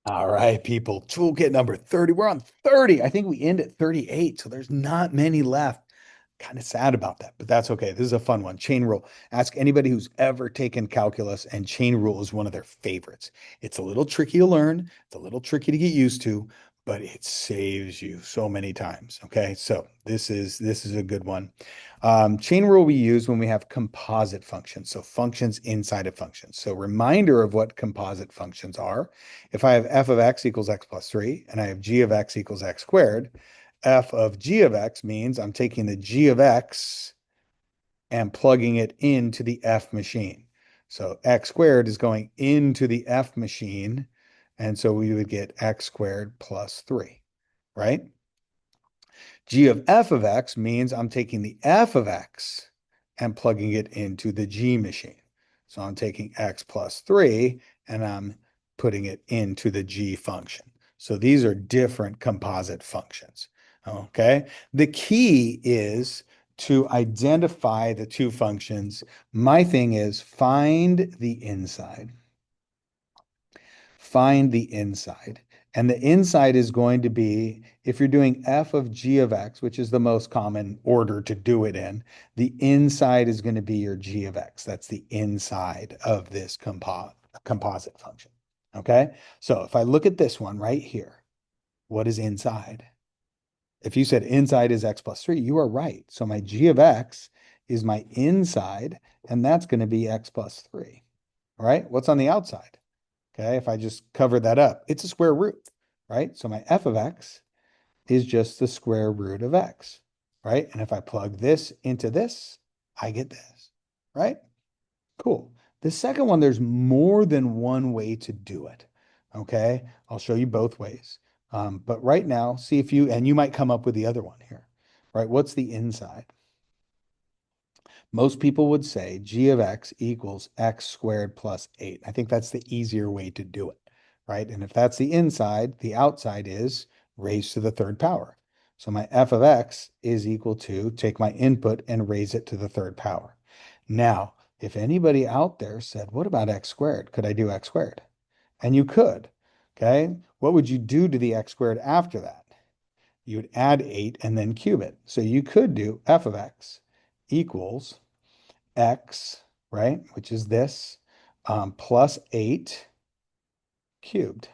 All right, people. Toolkit number 30. We're on 30. I think we end at 38, so there's not many left. Kind of sad about that, but that's okay. This is a fun one. Chain rule. Ask anybody who's ever taken calculus, and chain rule is one of their favorites. It's a little tricky to learn, it's a little tricky to get used to, but it saves you so many times. Okay, so this is a good one. Chain rule we use when we have composite functions, so functions inside of functions. So reminder of what composite functions are. If I have f of x equals x plus 3 and I have g of x equals x squared, f of g of x means I'm taking the g of x and plugging it into the f machine. So x squared is going into the f machine, and so we would get x squared plus 3, right? G of f of x means I'm taking the f of x and plugging it into the g machine. So I'm taking x plus 3 and I'm putting it into the g function. So these are different composite functions. Okay. The key is to identify the two functions. My thing is find the inside. Find the inside. And the inside is going to be, if you're doing f of g of x, which is the most common order to do it in, the inside is going to be your g of x. That's the inside of this composite function. Okay. So if I look at this one right here, what is inside? If you said inside is x plus 3, you are right. So my g of x is my inside, and that's going to be x plus 3. All right. What's on the outside? Okay, if I just cover that up, it's a square root, right? So my f of x is just the square root of x, right? And if I plug this into this, I get this, right? Cool. The second one, there's more than one way to do it. Okay, I'll show you both ways. But right now, see if you, and you might come up with the other one here, right? What's the inside? Most people would say g of x equals x squared plus 8. I think that's the easier way to do it, right? And if that's the inside, the outside is raised to the third power. So my f of x is equal to take my input and raise it to the third power. Now, if anybody out there said, what about x squared? Could I do x squared? And you could, okay? What would you do to the x squared after that? You would add 8 and then cube it. So you could do f of x equals x, right, which is this, plus 8 cubed,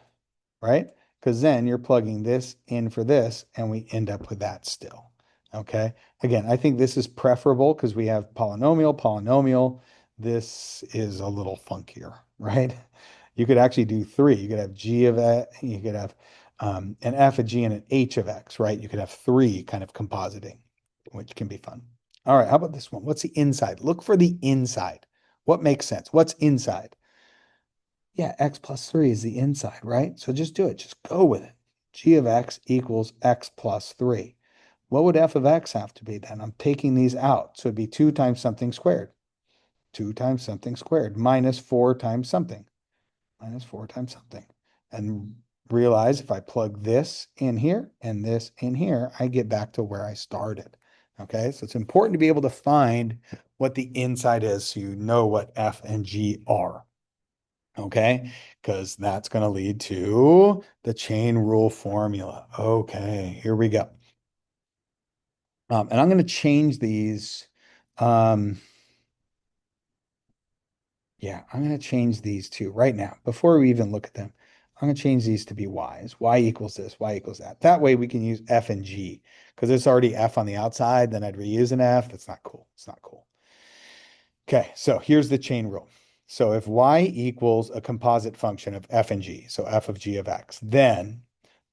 right? Because then you're plugging this in for this, and we end up with that still. Okay. Again, I think this is preferable because we have polynomial, polynomial. This is a little funkier, right? You could actually do three. You could have g of x, you could have an f of g and an h of x, right? You could have three kind of compositing, which can be fun. All right, how about this one? What's the inside? Look for the inside. What makes sense? What's inside? Yeah, x plus 3 is the inside, right? So just do it. Just go with it. G of x equals x plus 3. What would f of x have to be then? I'm taking these out. So it'd be 2 times something squared. 2 times something squared minus 4 times something. Minus 4 times something. And realize if I plug this in here and this in here, I get back to where I started. Okay, so it's important to be able to find what the inside is so you know what f and g are. Okay, because that's going to lead to the chain rule formula. Okay, here we go. And I'm going to change these. Um, yeah, I'm going to change these two right now before we even look at them. I'm going to change these to be y's. Y equals this, y equals that. That way we can use f and g because it's already f on the outside. Then I'd reuse an f. That's not cool. It's not cool. Okay, so here's the chain rule. So if y equals a composite function of f and g, so f of g of x, then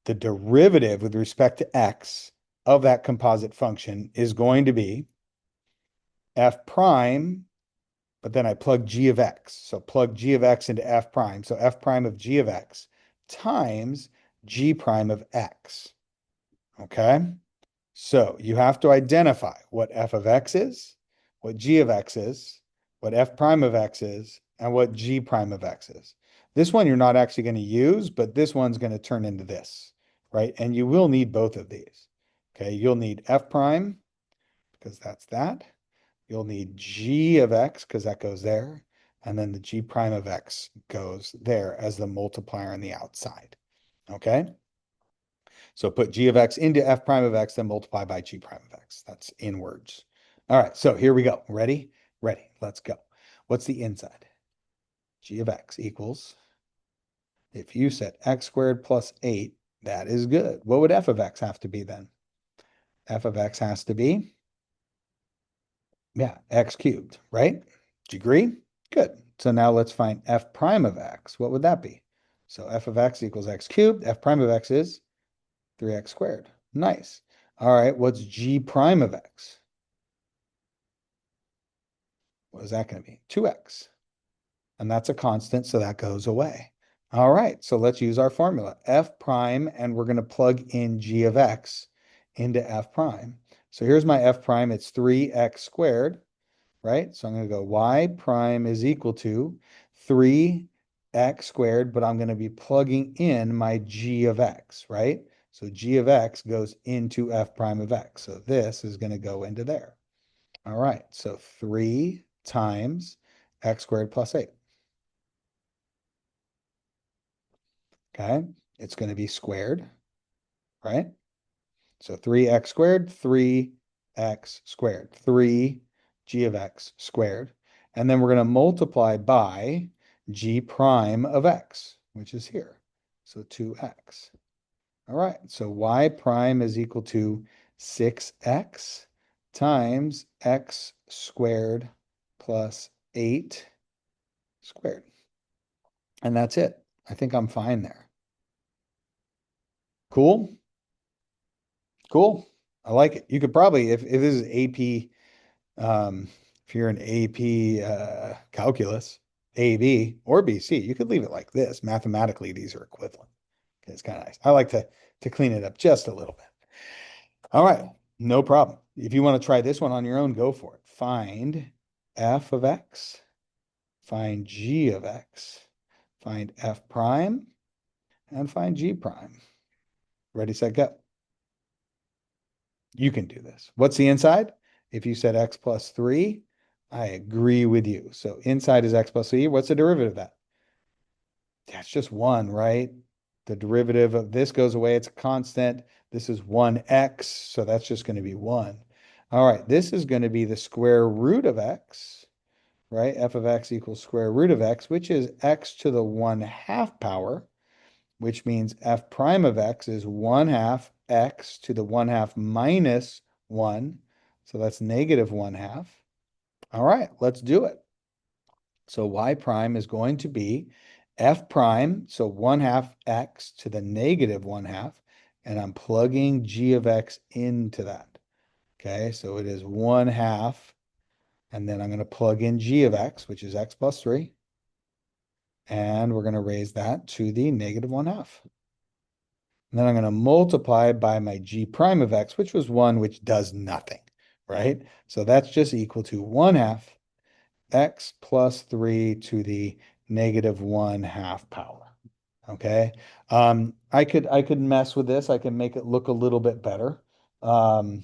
the derivative with respect to x of that composite function is going to be f prime, but then I plug g of x. So plug g of x into f prime. So f prime of g of x times g prime of x. Okay? So you have to identify what f of x is, what g of x is, what f prime of x is, and what g prime of x is. This one you're not actually going to use, but this one's going to turn into this, right? And you will need both of these. Okay, you'll need f prime because that's that. You'll need g of x because that goes there. And then the g prime of x goes there as the multiplier on the outside. Okay. So put g of x into f prime of x, then multiply by g prime of x. That's in words. All right, so here we go. Ready? Ready. Let's go. What's the inside? G of x equals, if you said x squared plus 8, that is good. What would f of x have to be then? F of x has to be, yeah, x cubed, right? Do you agree? Good. So now let's find f prime of x. What would that be? So f of x equals x cubed. F prime of x is 3x squared. Nice. All right, what's g prime of x? What is that going to be? 2x. And that's a constant, so that goes away. All right, so let's use our formula. F prime, and we're going to plug in g of x into f prime. So here's my f prime. It's 3x squared, right? So I'm going to go y prime is equal to 3x squared, but I'm going to be plugging in my g of x, right? So g of x goes into f prime of x. So this is going to go into there. All right, so 3 times x squared plus 8. Okay, it's going to be squared, right? So 3x squared, 3x squared, 3 g of x squared. And then we're going to multiply by g prime of x, which is here. So 2x. All right, so y prime is equal to 6x times x squared plus 8 squared. And that's it. I think I'm fine there. Cool? Cool. I like it. You could probably, if this is AP, if you're an AP calculus, AB or BC, you could leave it like this. Mathematically, these are equivalent. Okay, it's kind of nice. I like to clean it up just a little bit. All right, no problem. If you want to try this one on your own, go for it. Find f of x, find g of x, find f prime, and find g prime. Ready, set, go. You can do this. What's the inside? If you said x plus 3, I agree with you. So inside is x plus 3. What's the derivative of that? That's just 1, right? The derivative of this goes away. It's a constant. This is 1x, so that's just going to be 1. All right, this is going to be the square root of x, right? F of x equals square root of x, which is x to the 1/2 power, which means f prime of x is 1/2 x to the 1/2 minus 1. So that's negative 1/2. All right, let's do it. So y prime is going to be f prime, so 1/2 x to the negative 1/2, and I'm plugging g of x into that. Okay, so it is 1/2, and then I'm going to plug in g of x, which is x plus 3, and we're going to raise that to the negative 1/2. And then I'm going to multiply by my g prime of x, which was 1, which does nothing, right? So that's just equal to 1/2 x plus 3 to the negative 1/2 power. Okay. I could mess with this. I can make it look a little bit better. Um,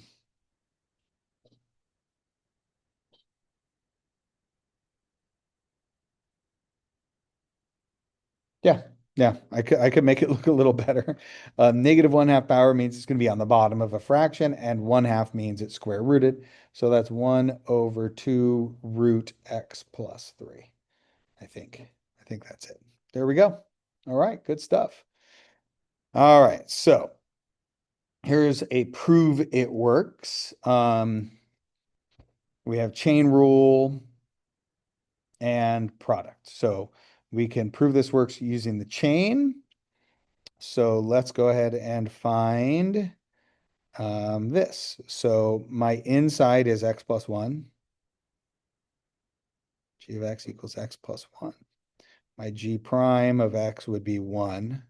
yeah, yeah, I could make it look a little better. Negative 1/2 power means it's going to be on the bottom of a fraction, and 1/2 means it's square rooted. So that's 1/2 root x plus 3. I think. I think that's it. There we go. All right, good stuff. All right, so here's a prove it works. We have chain rule and product. So we can prove this works using the chain. So let's go ahead and find this. So my inside is x plus 1. G of x equals x plus 1. My g prime of x would be 1.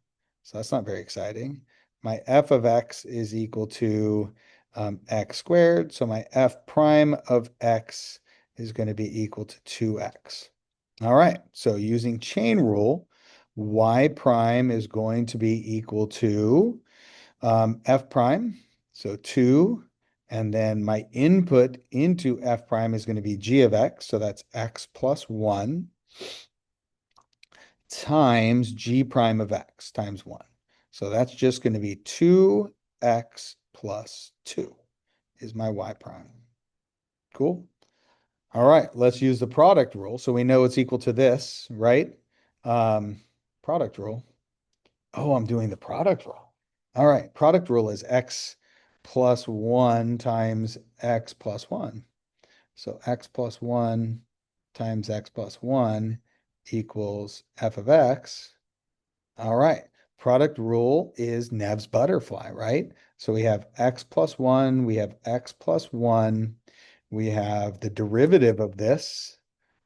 So that's not very exciting. My f of x is equal to x squared. So my f prime of x is going to be equal to 2x. All right, so using chain rule, y prime is going to be equal to f prime, so 2, and then my input into f prime is going to be g of x, so that's x plus 1 times g prime of x times 1. So that's just going to be 2x plus 2 is my y prime. Cool. All right, let's use the product rule. So we know it's equal to this, right? Product rule. Oh, I'm doing the product rule. All right, product rule is x plus 1 times x plus 1. So x plus 1 times x plus 1 equals f of x. All right. Product rule is Nev's butterfly, right? So we have x plus 1, we have x plus 1, we have the derivative of this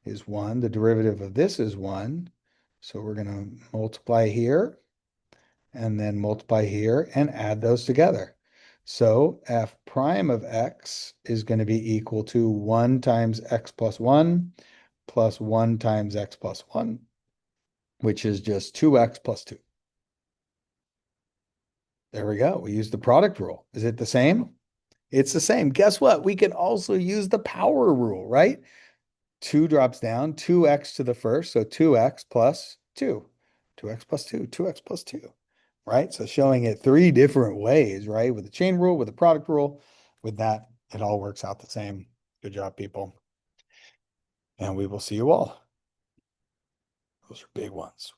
is 1, the derivative of this is 1. So we're going to multiply here and then multiply here and add those together. So f prime of x is going to be equal to 1 times x plus 1 times x plus 1, which is just 2x plus 2. There we go. We use the product rule. Is it the same? It's the same. Guess what? We can also use the power rule, right? 2 drops down, 2x to the first, so 2x plus 2. 2x plus 2, 2x plus 2, right? So showing it 3 different ways, right? With the chain rule, with the product rule, with that, it all works out the same. Good job, people. And we will see you all. Those are big ones.